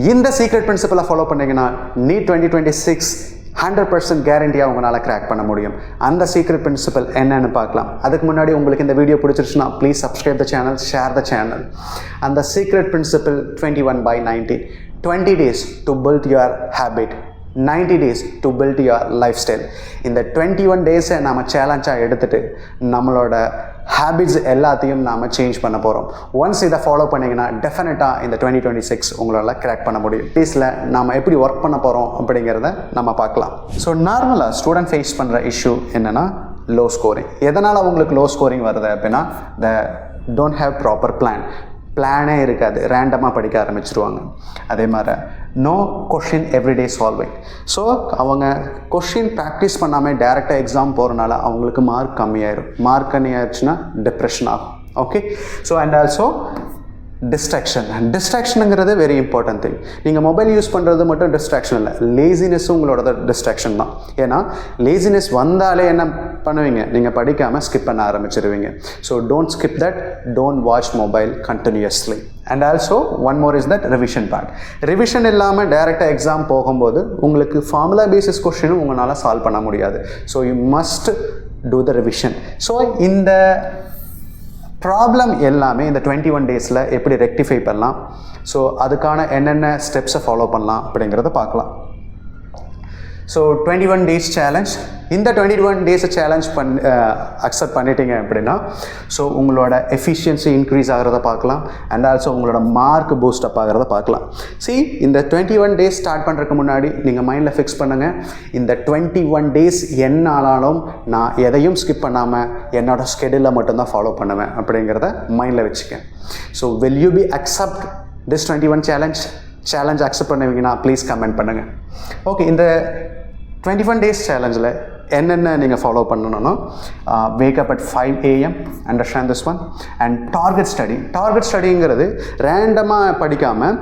இந்த secret பிரின்சிபலை follow பண்ணீங்கன்னா NEET 2026 100% கேரண்டியாக உங்களால் கிராக் பண்ண முடியும். அந்த சீக்ரெட் பிரின்சிபல் என்னன்னு பார்க்கலாம். அதுக்கு முன்னாடி உங்களுக்கு இந்த வீடியோ பிடிச்சிருச்சுன்னா please subscribe the channel, share the channel. அந்த secret principle 21/19, 20 days to build your habit, 90 days to build your lifestyle. இந்த 21 days நாம் சேலஞ்சாக எடுத்துகிட்டு நம்மளோட ஹேபிட்ஸ் எல்லாத்தையும் நாம் சேஞ்ச் பண்ண போகிறோம். ஒன்ஸ் இதை ஃபாலோ பண்ணிங்கன்னா டெஃபினட்டாக இந்த 2026 உங்களால் கிராக் பண்ண முடியும். டேஸில் நாம் எப்படி ஒர்க் பண்ண போகிறோம் அப்படிங்கிறத நம்ம பார்க்கலாம். ஸோ நார்மலாக ஸ்டூடெண்ட் ஃபேஸ் பண்ணுற இஷ்யூ என்னென்னா லோ ஸ்கோரிங். எதனால் அவங்களுக்கு லோ ஸ்கோரிங் வருது அப்படின்னா டோன்ட் ஹேவ் ப்ராப்பர் பிளானே இருக்காது, ரேண்டமாக படிக்க ஆரம்பிச்சிருவாங்க. அதே மாதிரி no question everyday solving. So அவங்க கொஷின் ப்ராக்டிஸ் பண்ணாமல் டேரெக்டாக எக்ஸாம் போகிறனால அவங்களுக்கு மார்க் கம்மியாயிடும். மார்க் கம்மியாயிடுச்சுன்னா டிப்ரெஷன் ஆகும். ஓகே, ஸோ அண்ட் ஆல்சோ டிஸ்ட்ராக்ஷனுங்கிறது வெரி இம்பார்ட்டன்ட் திங். நீங்கள் மொபைல் யூஸ் பண்ணுறது மட்டும் டிஸ்ட்ராக்ஷன் இல்லை, லேசினஸும் உங்களோட டிஸ்ட்ராக்ஷன் தான். ஏன்னா லேசினஸ் வந்தாலே என்ன பண்ணுவீங்க, நீங்கள் படிக்காமல் ஸ்கிப் பண்ண ஆரம்பிச்சிருவீங்க. So don't skip that, don't watch mobile continuously. And also one more is that revision part. Revision இல்லாமல் டைரெக்டாக எக்ஸாம் போகும்போது உங்களுக்கு ஃபார்முலா பேசிஸ் கொஸ்டினும் உங்களால் சால்வ் பண்ண முடியாது. So you must do the revision. So இந்த ப்ராப்ளம் எல்லாமே இந்த 21 டேஸில் எப்படி ரெக்டிஃபை பண்ணலாம், ஸோ அதுக்கான என்னென்ன ஸ்டெப்ஸை ஃபாலோ பண்ணலாம் அப்படிங்கிறத பார்க்கலாம். So 21 days challenge. இந்த 21 days சேலஞ்ச் அக்செப்ட் பண்ணிட்டீங்க அப்படின்னா ஸோ உங்களோட எஃபிஷியன்சி இன்க்ரீஸ் ஆகிறத பார்க்கலாம். அண்ட் ஆல்சோ உங்களோட மார்க் பூஸ்டப் ஆகிறத பார்க்கலாம். இந்த 21 days ஸ்டார்ட் பண்ணுறதுக்கு முன்னாடி நீங்கள் மைண்டில் ஃபிக்ஸ் பண்ணுங்கள், இந்த 21 days என்ன ஆனாலும் நான் எதையும் ஸ்கிப் பண்ணாமல் என்னோட ஸ்கெடியூலை மட்டும்தான் ஃபாலோ பண்ணுவேன் அப்படிங்கிறத மைண்டில் வச்சுக்கேன். So will you be accept this 21 challenge accept பண்ணுவீங்கன்னா ப்ளீஸ் கமெண்ட் பண்ணுங்கள். ஓகே, இந்த 21 days சேலஞ்சில் என்னென்ன நீங்கள் ஃபாலோ பண்ணணும்னா wake up at 5 AM, understand this one, and target ஸ்டடிங்கிறது ரேண்டமாக படிக்காமல்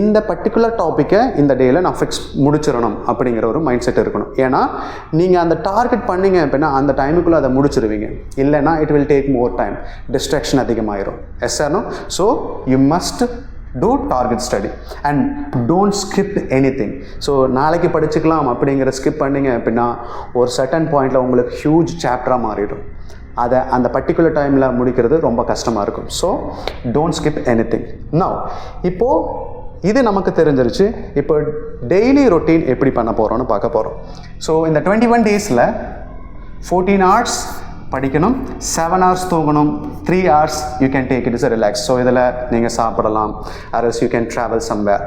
இந்த பர்டிகுலர் டாப்பிக்கை இந்த டேயில் நான் முடிச்சிடணும் அப்படிங்கிற ஒரு மைண்ட் செட் இருக்கணும். ஏன்னா நீங்கள் அந்த டார்கெட் பண்ணிங்க அப்படின்னா அந்த டைமுக்குள்ளே அதை முடிச்சிருவீங்க. இல்லைன்னா it will take more time, distraction அதிகமாகிடும். Yes or no? So you must do target study and don't skip anything. So நாளைக்கு படிச்சுக்கலாம் அப்படிங்கிற ஸ்கிப் பண்ணிங்க அப்படின்னா ஒரு சர்டன் பாயிண்டில் உங்களுக்கு ஹியூஜ் சாப்டராக மாறிடும். அதை அந்த பர்டிகுலர் டைமில் முடிக்கிறது ரொம்ப கஷ்டமாக இருக்கும். So don't skip anything. Now இப்போது இது நமக்கு தெரிஞ்சிருச்சு. இப்போ டெய்லி ரொட்டீன் எப்படி பண்ண போகிறோன்னு பார்க்க போகிறோம். ஸோ இந்த 21 டேஸில் 14 hours படிக்கணும், 7 hours தூங்கணும், 3 hours you can take it as a relax. So இதில் நீங்கள் சாப்பிடலாம், அரஸ் you can travel somewhere.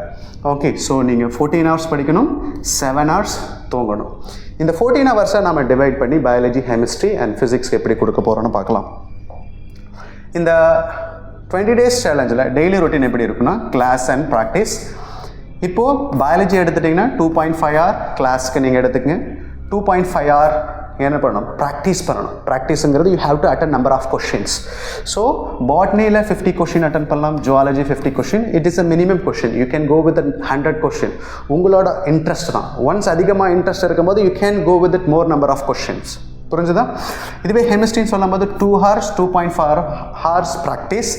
Okay, so நீங்கள் 14 hours படிக்கணும், 7 hours தூங்கணும். இந்த 14 hours-ஐ நம்ம டிவைட் பண்ணி பயாலஜி, கெமிஸ்ட்ரி அண்ட் ஃபிசிக்ஸ் எப்படி கொடுக்க போகிறோன்னு பார்க்கலாம். இந்த 20 days சேலஞ்சில் டெய்லி ரொட்டீன் எப்படி இருக்குன்னா கிளாஸ் அண்ட் ப்ராக்டிஸ். இப்போது பயாலஜி எடுத்துட்டிங்கன்னா 2.5 hour கிளாஸ்க்கு நீங்கள் எடுத்துக்கங்க. 2.5 hour என்ன பண்ணணும், ப்ராக்டிஸ் பண்ணணும். ப்ராக்டிஸுங்கிறது you have to attend number of questions. So பாட்னியில் 50 கொஷின் அட்டன் பண்ணலாம், zoology 50 question. It is a minimum question. You can go with 100 question. உங்களோட இன்ட்ரெஸ்ட் தான். ஒன்ஸ் அதிகமாக இன்ட்ரெஸ்ட் இருக்கும்போது you can go with it more number of questions. புரிஞ்சுதா? இதுவே கெமிஸ்ட்ரின்னு சொல்லும்போது 2 hours 2.5 hours practice.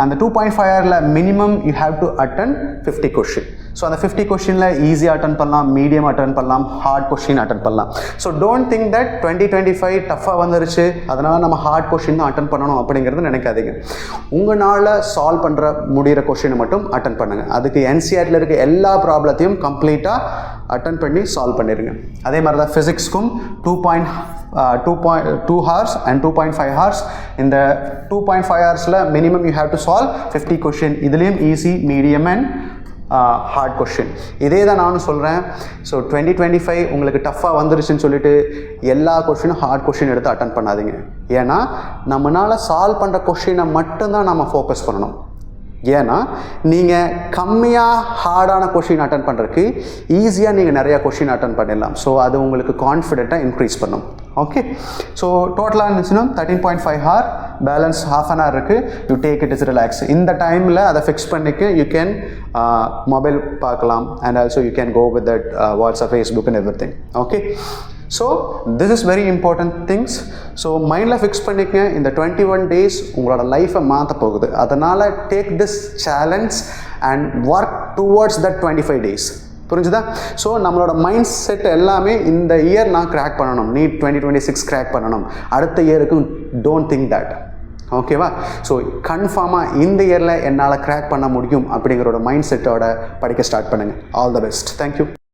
அந்த 2.5 hourல minimum you have to attend 50 question. So அந்த 50 கொஷினில் ஈஸியாக அட்டன் பண்ணலாம், மீடியம் அட்டன் பண்ணலாம், ஹார்ட் கொஷின் அட்டன் பண்ணலாம். ஸோ டோன்ட் திங்க் தட் 2025 டஃப்பாக வந்துருச்சு அதனால் நம்ம ஹார்ட் கொஷின் தான் அட்டன் பண்ணணும் அப்படிங்கிறது நினைக்காதீங்க. உங்களால் சால்வ் பண்ணுற முடிகிற கொஷினை மட்டும் அட்டன் பண்ணுங்கள். அதுக்கு NCERTல இருக்க எல்லா ப்ராப்ளத்தையும் கம்ப்ளீட்டாக அட்டன் பண்ணி சால்வ் பண்ணிடுங்க. அதே மாதிரி தான் ஃபிசிக்ஸ்க்கும் 2 hours and 2.5 hours. இந்த 2.5 hours-ல minimum you have to solve 50 question. இதுலேயும் easy, medium and hard question. இதே தான் நானும் சொல்கிறேன். ஸோ 2025 உங்களுக்கு டஃப்பாக வந்துருச்சுன்னு சொல்லிட்டு எல்லா கொஷினும் ஹார்ட் கொஷின் எடுத்து அட்டன் பண்ணாதீங்க. ஏன்னா நம்மளால் சால்வ் பண்ணுற கொஷினை மட்டும்தான் நம்ம ஃபோக்கஸ் பண்ணணும். ஏன்னா நீங்கள் கம்மியாக ஹார்டான கொஷின் அட்டன் பண்ணுறதுக்கு ஈஸியாக நீங்கள் நிறையா கொஷின் அட்டன் பண்ணிடலாம். ஸோ அது உங்களுக்கு கான்ஃபிடென்ட்டாக இன்க்ரீஸ் பண்ணும். ஓகே, ஸோ டோட்டலாக இருந்துச்சுன்னா 13.5 hour, balance half an hour இருக்குது. You take it is relax. இந்த டைமில் அதை ஃபிக்ஸ் பண்ணிக்க யூ கேன் மொபைல் பார்க்கலாம். And also you can go with that WhatsApp, Facebook and everything. Okay, so this is very important things. So மைண்டில் fix பண்ணிக்கங்க, இந்த 21 days உங்களோட லைஃப்பை மாற்ற போகுது. அதனால் take this challenge and work towards that 25 days. புரிஞ்சுதா? ஸோ நம்மளோட மைண்ட் செட் எல்லாமே இந்த இயர் நான் கிராக் பண்ணணும், நீட் 2026 கிராக் பண்ணணும், அடுத்த இயருக்கு டோன்ட் திங்க் தட். ஓகேவா? ஸோ கன்ஃபார்மாக இந்த இயரில் என்னால் கிராக் பண்ண முடியும் அப்படிங்கிறோட மைண்ட் செட்டோட படிக்க ஸ்டார்ட் பண்ணுங்கள். All the best. தேங்க்யூ.